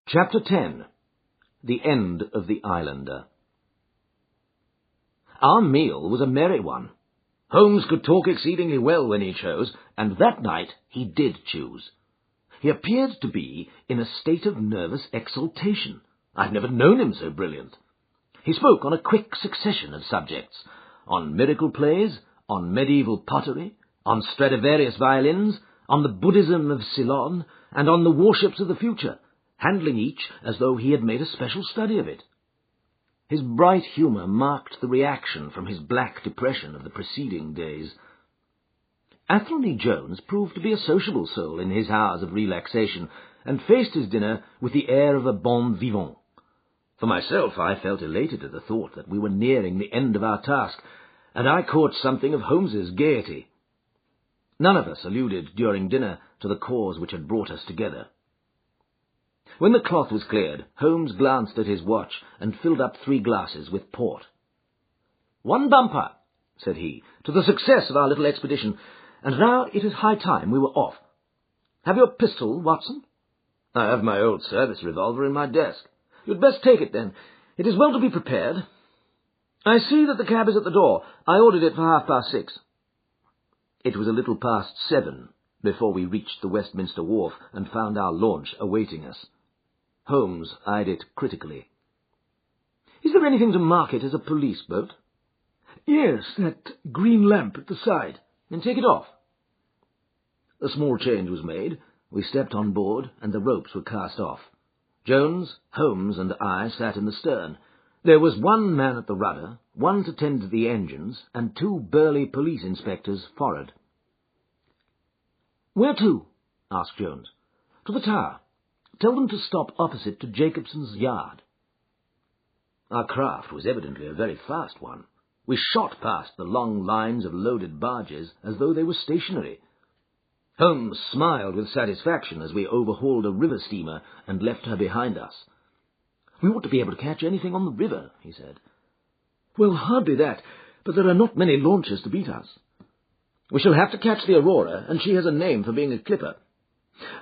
Chapter 10. The End of the Islander. Our meal was a merry one. Holmes could talk exceedingly well when he chose, and that night he did choose. He appeared to be in a state of nervous exaltation. I've never known him so brilliant. He spoke on a quick succession of subjects, on miracle plays, on medieval pottery, on Stradivarius violins, on the Buddhism of Ceylon, and on the warships of the future, handling each as though he had made a special study of it. His bright humour marked the reaction from his black depression of the preceding days. Athelney Jones proved to be a sociable soul in his hours of relaxation, and faced his dinner with the air of a bon vivant. For myself, I felt elated at the thought that we were nearing the end of our task, and I caught something of Holmes's gaiety. None of us alluded during dinner to the cause which had brought us together. When the cloth was cleared, Holmes glanced at his watch and filled up 3 glasses with port. "One bumper," said he, "to the success of our little expedition, and now it is high time we were off. Have you a pistol, Watson?" "I have my old service revolver in my desk." "You'd best take it, then. It is well to be prepared. I see that the cab is at the door. I ordered it for 6:30. It was a little past 7 before we reached the Westminster Wharf and found our launch awaiting us. Holmes eyed it critically. "Is there anything to mark it as a police boat?" "Yes, that green lamp at the side." "Then take it off." A small change was made. We stepped on board, and the ropes were cast off. Jones, Holmes, and I sat in the stern. There was 1 man at the rudder, 1 to tend to the engines, and 2 burly police inspectors forward. "Where to?" asked Jones. "To the tower. Tell them to stop opposite to Jacobson's yard." Our craft was evidently a very fast one. We shot past the long lines of loaded barges as though they were stationary. Holmes smiled with satisfaction as we overhauled a river steamer and left her behind us. "We ought to be able to catch anything on the river," he said. "Well, hardly that, but there are not many launches to beat us." "We shall have to catch the Aurora, and she has a name for being a clipper.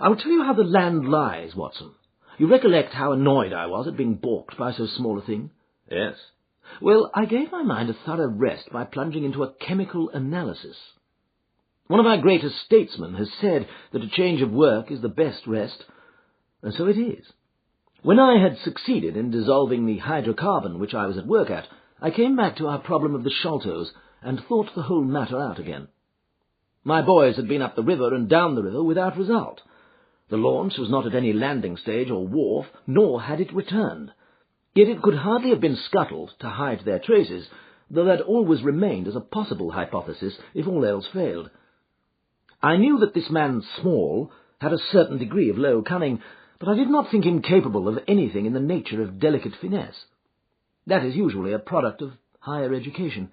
I will tell you how the land lies, Watson. You recollect how annoyed I was at being balked by so small a thing?" "Yes." "Well, I gave my mind a thorough rest by plunging into a chemical analysis. One of our greatest statesmen has said that a change of work is the best rest, and so it is. When I had succeeded in dissolving the hydrocarbon which I was at work at, I came back to our problem of the Sholtos and thought the whole matter out again. My boys had been up the river and down the river without result. The launch was not at any landing stage or wharf, nor had it returned. Yet it could hardly have been scuttled to hide their traces, though that always remained as a possible hypothesis if all else failed. I knew that this man Small had a certain degree of low cunning, but I did not think him capable of anything in the nature of delicate finesse. That is usually a product of higher education.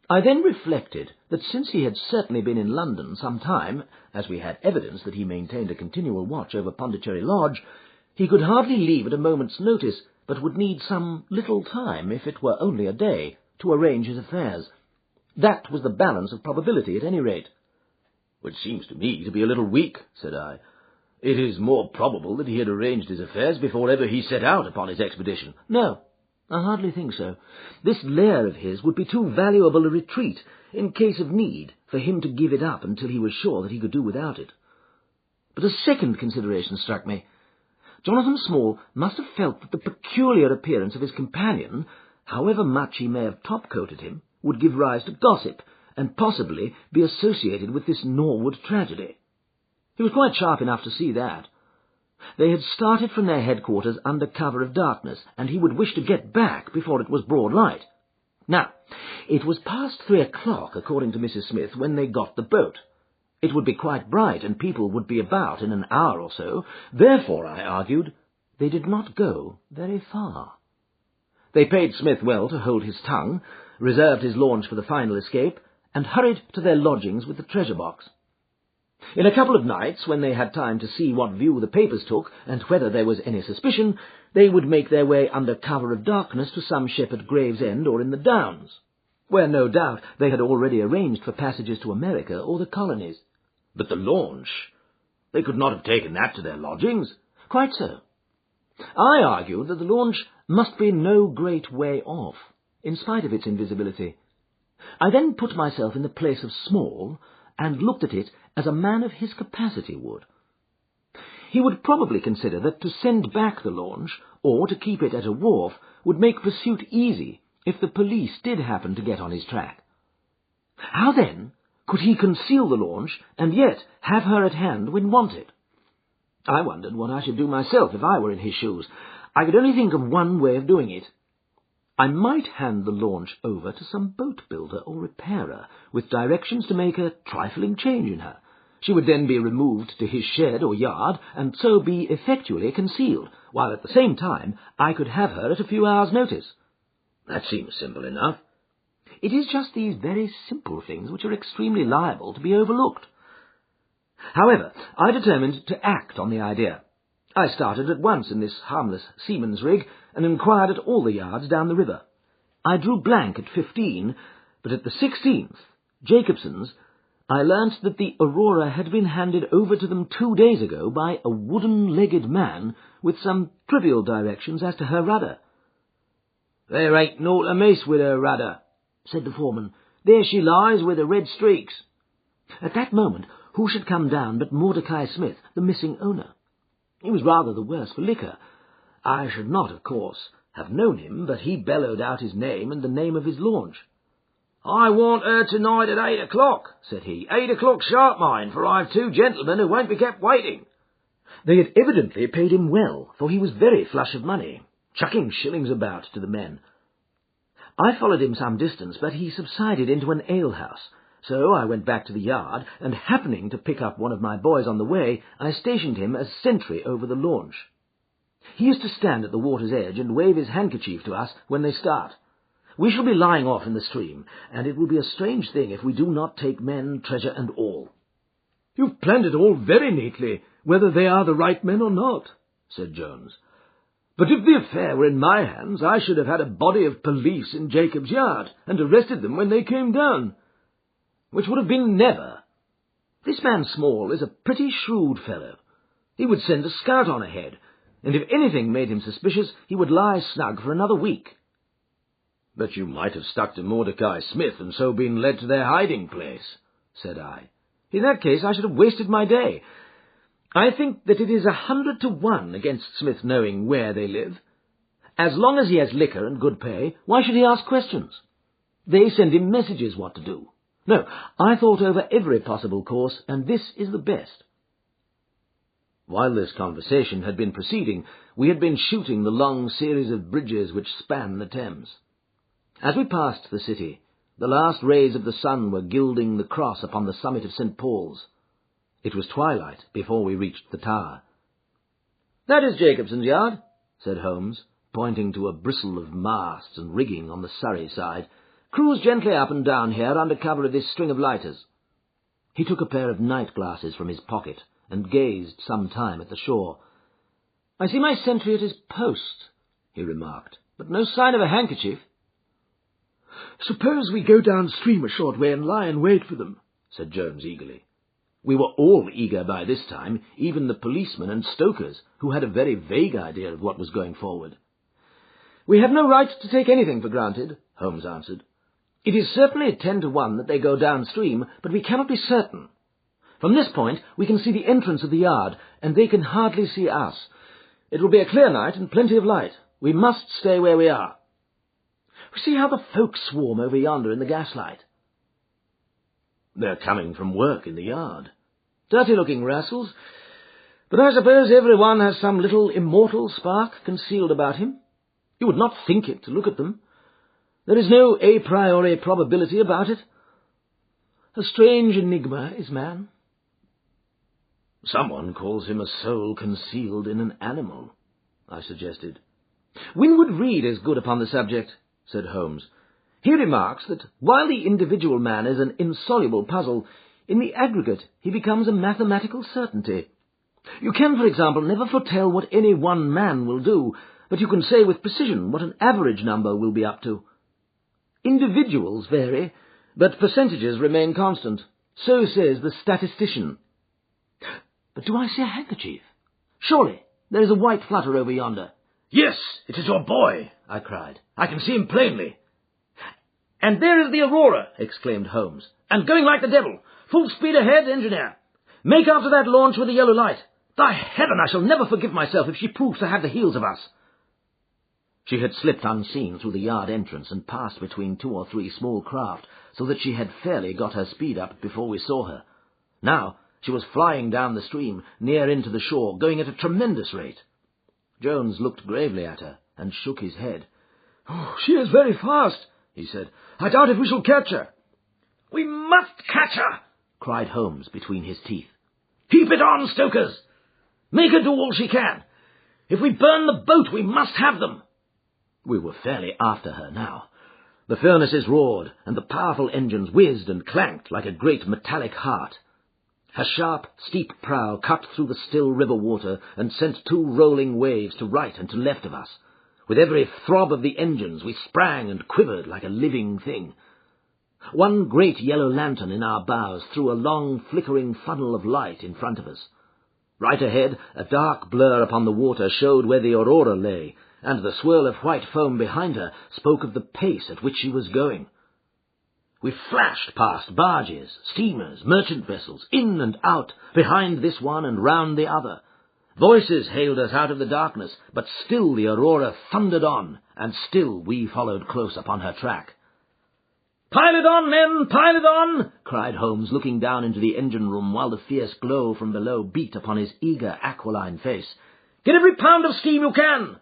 I then reflected that since he had certainly been in London some time, as we had evidence that he maintained a continual watch over Pondicherry Lodge, he could hardly leave at a moment's notice, but would need some little time, if it were only a day, to arrange his affairs. That was the balance of probability, at any rate. "Which seems to me to be a little weak," said I. "It is more probable that he had arranged his affairs before ever he set out upon his expedition." "No, I hardly think so. This lair of his would be too valuable a retreat, in case of need, for him to give it up until he was sure that he could do without it. But a second consideration struck me. Jonathan Small must have felt that the peculiar appearance of his companion, however much he may have top-coated him, would give rise to gossip, and possibly be associated with this Norwood tragedy. He was quite sharp enough to see that. They had started from their headquarters under cover of darkness, and he would wish to get back before it was broad light. Now, it was past 3 o'clock, according to Mrs. Smith, when they got the boat. It would be quite bright, and people would be about in an hour or so. Therefore, I argued, they did not go very far. They paid Smith well to hold his tongue, reserved his launch for the final escape, and hurried to their lodgings with the treasure box. In a couple of nights, when they had time to see what view the papers took, and whether there was any suspicion, they would make their way under cover of darkness to some ship at Gravesend or in the Downs, where no doubt they had already arranged for passages to America or the colonies. But the launch? They could not have taken that to their lodgings. Quite so. I argued that the launch must be no great way off, in spite of its invisibility. I then put myself in the place of Small and looked at it as a man of his capacity would. He would probably consider that to send back the launch, or to keep it at a wharf, would make pursuit easy if the police did happen to get on his track. How then could he conceal the launch and yet have her at hand when wanted? I wondered what I should do myself if I were in his shoes. I could only think of one way of doing it. I might hand the launch over to some boat builder or repairer, with directions to make a trifling change in her. She would then be removed to his shed or yard, and so be effectually concealed, while at the same time I could have her at a few hours' notice. That seems simple enough. It is just these very simple things which are extremely liable to be overlooked. However, I determined to act on the idea. I started at once in this harmless seaman's rig, and inquired at all the yards down the river. I drew blank at 15, but at the 16th, Jacobson's, I learnt that the Aurora had been handed over to them 2 days ago by a wooden-legged man with some trivial directions as to her rudder. "There ain't naught amiss with her rudder," said the foreman. "There she lies with the red streaks." At that moment, who should come down but Mordecai Smith, the missing owner? He was rather the worse for liquor. I should not, of course, have known him, but he bellowed out his name and the name of his launch. "I want her tonight at 8 o'clock, said he. 8 o'clock sharp, mind, for I've 2 gentlemen who won't be kept waiting." They had evidently paid him well, for he was very flush of money, chucking shillings about to the men. I followed him some distance, but he subsided into an alehouse, so I went back to the yard, and happening to pick up one of my boys on the way, I stationed him as sentry over the launch. He used to stand at the water's edge and wave his handkerchief to us when they start. We shall be lying off in the stream, and it will be a strange thing if we do not take men, treasure, and all. "You've planned it all very neatly, whether they are the right men or not," said Jones. "But if the affair were in my hands, I should have had a body of police in Jacob's Yard, and arrested them when they came down." "Which would have been never. This man Small is a pretty shrewd fellow. He would send a scout on ahead, and if anything made him suspicious, he would lie snug for another week." "But you might have stuck to Mordecai Smith and so been led to their hiding place," said I. "In that case I should have wasted my day. I think that it is 100 to 1 against Smith knowing where they live. As long as he has liquor and good pay, why should he ask questions? They send him messages what to do. No, I thought over every possible course, and this is the best." While this conversation had been proceeding, we had been shooting the long series of bridges which span the Thames. As we passed the city, the last rays of the sun were gilding the cross upon the summit of St. Paul's. It was twilight before we reached the tower. "That is Jacobson's Yard," said Holmes, pointing to a bristle of masts and rigging on the Surrey side. "Cruise gently up and down here under cover of this string of lighters." He took a pair of night glasses from his pocket and gazed some time at the shore. "I see my sentry at his post," he remarked, "but no sign of a handkerchief." "Suppose we go downstream a short way and lie in wait for them," said Jones eagerly. We were all eager by this time, even the policemen and stokers, who had a very vague idea of what was going forward. "We have no right to take anything for granted," Holmes answered. "It is certainly 10 to 1 that they go downstream, but we cannot be certain. From this point we can see the entrance of the yard, and they can hardly see us. It will be a clear night and plenty of light. We must stay where we are. See how the folk swarm over yonder in the gaslight." "They're coming from work in the yard." "Dirty-looking rascals. But I suppose every one has some little immortal spark concealed about him. You would not think it to look at them. There is no a priori probability about it. A strange enigma is man." "Someone calls him a soul concealed in an animal," I suggested. "Winwood Reade is good upon the subject," said Holmes. "He remarks that while the individual man is an insoluble puzzle, in the aggregate he becomes a mathematical certainty. You can, for example, never foretell what any one man will do, but you can say with precision what an average number will be up to. Individuals vary, but percentages remain constant. So says the statistician. But do I see a handkerchief? Surely. There is a white flutter over yonder." "Yes, it is your boy," I cried. "I can see him plainly." "And there is the Aurora," exclaimed Holmes, "and going like the devil. Full speed ahead, engineer. Make after that launch with the yellow light. By heaven, I shall never forgive myself if she proves to have the heels of us." She had slipped unseen through the yard entrance and passed between 2 or 3 small craft, so that she had fairly got her speed up before we saw her. Now she was flying down the stream, near into the shore, going at a tremendous rate. Jones looked gravely at her and shook his head. "Oh, she is very fast," he said. "I doubt if we shall catch her." "We must catch her!" cried Holmes between his teeth. "Keep it on, stokers! Make her do all she can. If we burn the boat, we must have them." We were fairly after her now. The furnaces roared, and the powerful engines whizzed and clanked like a great metallic heart. Her sharp, steep prow cut through the still river water and sent 2 rolling waves to right and to left of us. With every throb of the engines we sprang and quivered like a living thing. One great yellow lantern in our bows threw a long, flickering funnel of light in front of us. Right ahead, a dark blur upon the water showed where the Aurora lay, and the swirl of white foam behind her spoke of the pace at which she was going. We flashed past barges, steamers, merchant vessels, in and out, behind this one and round the other. Voices hailed us out of the darkness, but still the Aurora thundered on, and still we followed close upon her track. "Pile it on, men, pile it on!" cried Holmes, looking down into the engine-room while the fierce glow from below beat upon his eager, aquiline face. "Get every pound of steam you can!"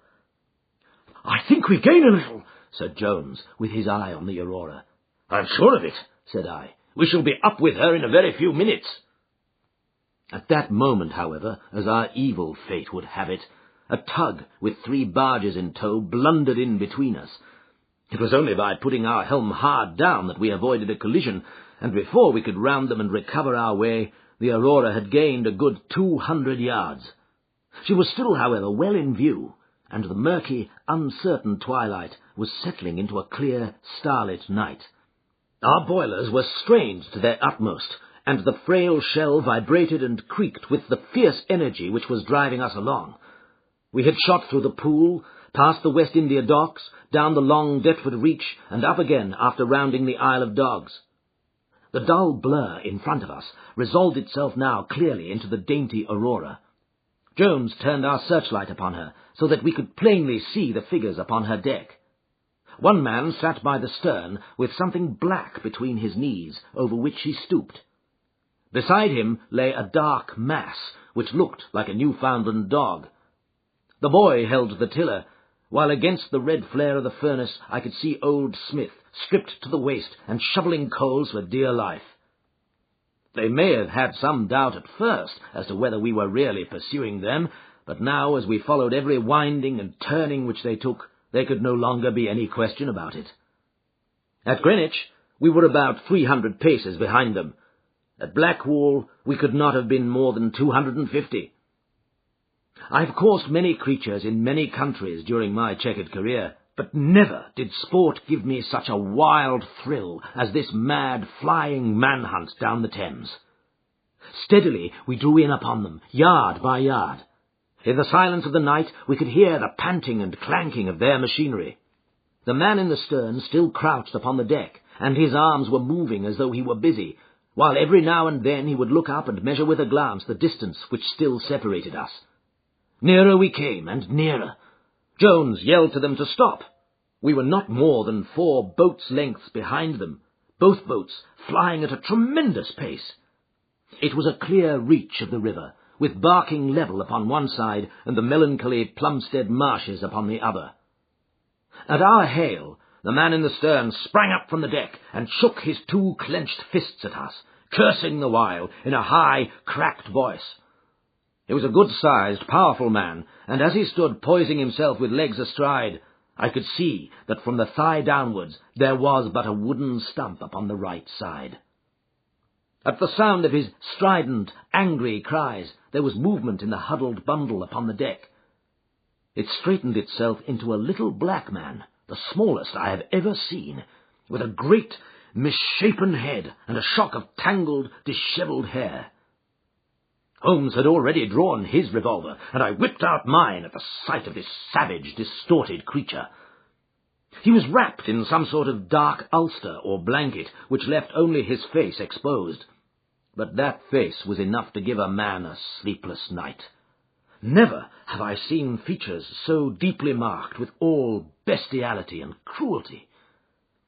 "I think we gain a little," said Jones, with his eye on the Aurora. "I'm sure of it," said I. "We shall be up with her in a very few minutes." At that moment, however, as our evil fate would have it, a tug with 3 barges in tow blundered in between us. It was only by putting our helm hard down that we avoided a collision, and before we could round them and recover our way, the Aurora had gained a good 200 yards. She was still, however, well in view, and the murky, uncertain twilight was settling into a clear, starlit night. Our boilers were strained to their utmost, and the frail shell vibrated and creaked with the fierce energy which was driving us along. We had shot through the Pool, past the West India Docks, down the long Deptford Reach, and up again after rounding the Isle of Dogs. The dull blur in front of us resolved itself now clearly into the dainty Aurora. Jones turned our searchlight upon her, so that we could plainly see the figures upon her deck. One man sat by the stern, with something black between his knees, over which he stooped. Beside him lay a dark mass, which looked like a Newfoundland dog. The boy held the tiller, while against the red flare of the furnace I could see old Smith, stripped to the waist and shovelling coals for dear life. They may have had some doubt at first as to whether we were really pursuing them, but now, as we followed every winding and turning which they took, there could no longer be any question about it. At Greenwich, we were about 300 paces behind them. At Blackwall, we could not have been more than 250. I've coursed many creatures in many countries during my checkered career, but never did sport give me such a wild thrill as this mad, flying manhunt down the Thames. Steadily we drew in upon them, yard by yard. In the silence of the night we could hear the panting and clanking of their machinery. The man in the stern still crouched upon the deck, and his arms were moving as though he were busy, while every now and then he would look up and measure with a glance the distance which still separated us. Nearer we came, and nearer. Jones yelled to them to stop. We were not more than 4 boats' lengths behind them, both boats flying at a tremendous pace. It was a clear reach of the river, with Barking Level upon one side and the melancholy Plumstead Marshes upon the other. At our hail, the man in the stern sprang up from the deck and shook his 2 clenched fists at us, cursing the while in a high, cracked voice. He was a good-sized, powerful man, and as he stood poising himself with legs astride, I could see that from the thigh downwards there was but a wooden stump upon the right side. At the sound of his strident, angry cries, there was movement in the huddled bundle upon the deck. It straightened itself into a little black man, the smallest I have ever seen, with a great, misshapen head and a shock of tangled, dishevelled hair. Holmes had already drawn his revolver, and I whipped out mine at the sight of this savage, distorted creature. He was wrapped in some sort of dark ulster or blanket, which left only his face exposed. But that face was enough to give a man a sleepless night. Never have I seen features so deeply marked with all bestiality and cruelty.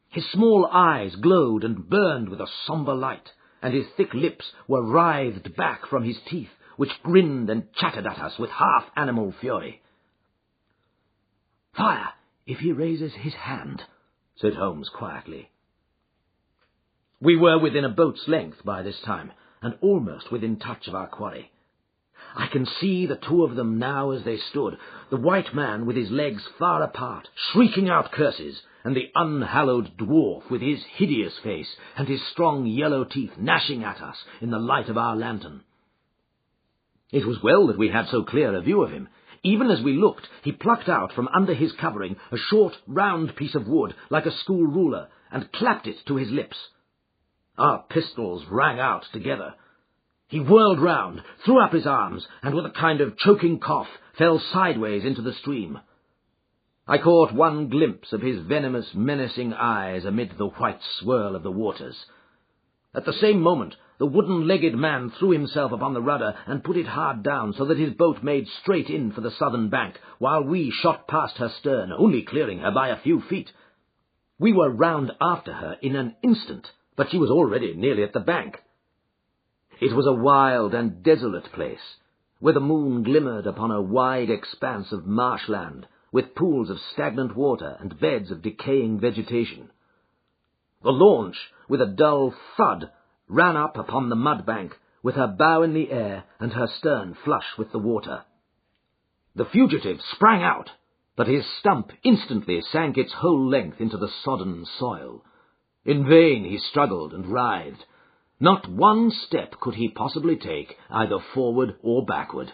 His small eyes glowed and burned with a sombre light, and his thick lips were writhed back from his teeth, which grinned and chattered at us with half-animal fury. "Fire, if he raises his hand," said Holmes quietly. We were within a boat's length by this time, and almost within touch of our quarry. I can see the two of them now as they stood, the white man with his legs far apart, shrieking out curses, and the unhallowed dwarf with his hideous face and his strong yellow teeth gnashing at us in the light of our lantern. It was well that we had so clear a view of him. Even as we looked, he plucked out from under his covering a short, round piece of wood like a school ruler, and clapped it to his lips. Our pistols rang out together. He whirled round, threw up his arms, and with a kind of choking cough fell sideways into the stream. I caught one glimpse of his venomous, menacing eyes amid the white swirl of the waters. At the same moment, the wooden-legged man threw himself upon the rudder and put it hard down so that his boat made straight in for the southern bank, while we shot past her stern, only clearing her by a few feet. We were round after her in an instant, but she was already nearly at the bank. It was a wild and desolate place, where the moon glimmered upon a wide expanse of marshland, with pools of stagnant water and beds of decaying vegetation. The launch, with a dull thud, ran up upon the mud bank, with her bow in the air and her stern flush with the water. The fugitive sprang out, but his stump instantly sank its whole length into the sodden soil. In vain he struggled and writhed. Not one step could he possibly take, either forward or backward.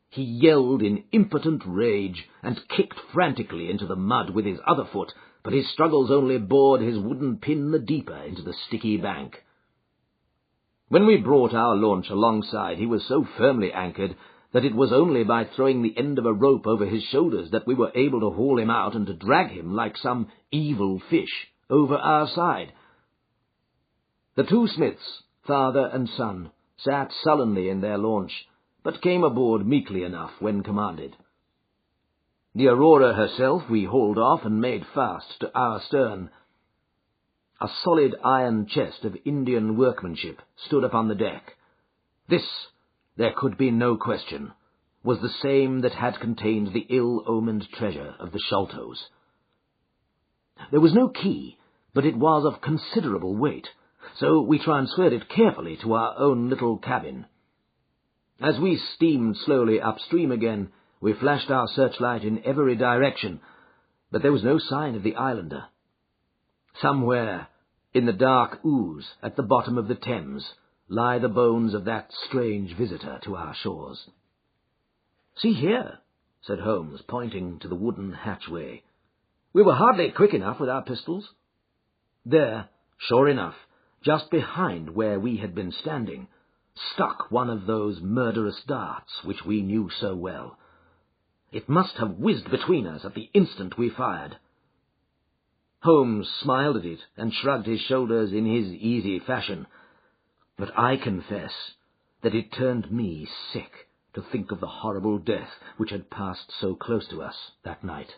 He yelled in impotent rage and kicked frantically into the mud with his other foot, but his struggles only bored his wooden pin the deeper into the sticky bank. When we brought our launch alongside, he was so firmly anchored that it was only by throwing the end of a rope over his shoulders that we were able to haul him out and to drag him like some evil fish over our side. The two Smiths, father and son, sat sullenly in their launch, but came aboard meekly enough when commanded. The Aurora herself we hauled off and made fast to our stern. A solid iron chest of Indian workmanship stood upon the deck. This, there could be no question, was the same that had contained the ill-omened treasure of the Sholtos. There was no key, but it was of considerable weight, so we transferred it carefully to our own little cabin. As we steamed slowly upstream again, we flashed our searchlight in every direction, but there was no sign of the islander. Somewhere, in the dark ooze at the bottom of the Thames, lie the bones of that strange visitor to our shores. "See here," said Holmes, pointing to the wooden hatchway. We were hardly quick enough with our pistols. There, sure enough, just behind where we had been standing, stuck one of those murderous darts which we knew so well. It must have whizzed between us at the instant we fired. Holmes smiled at it and shrugged his shoulders in his easy fashion, but I confess that it turned me sick to think of the horrible death which had passed so close to us that night.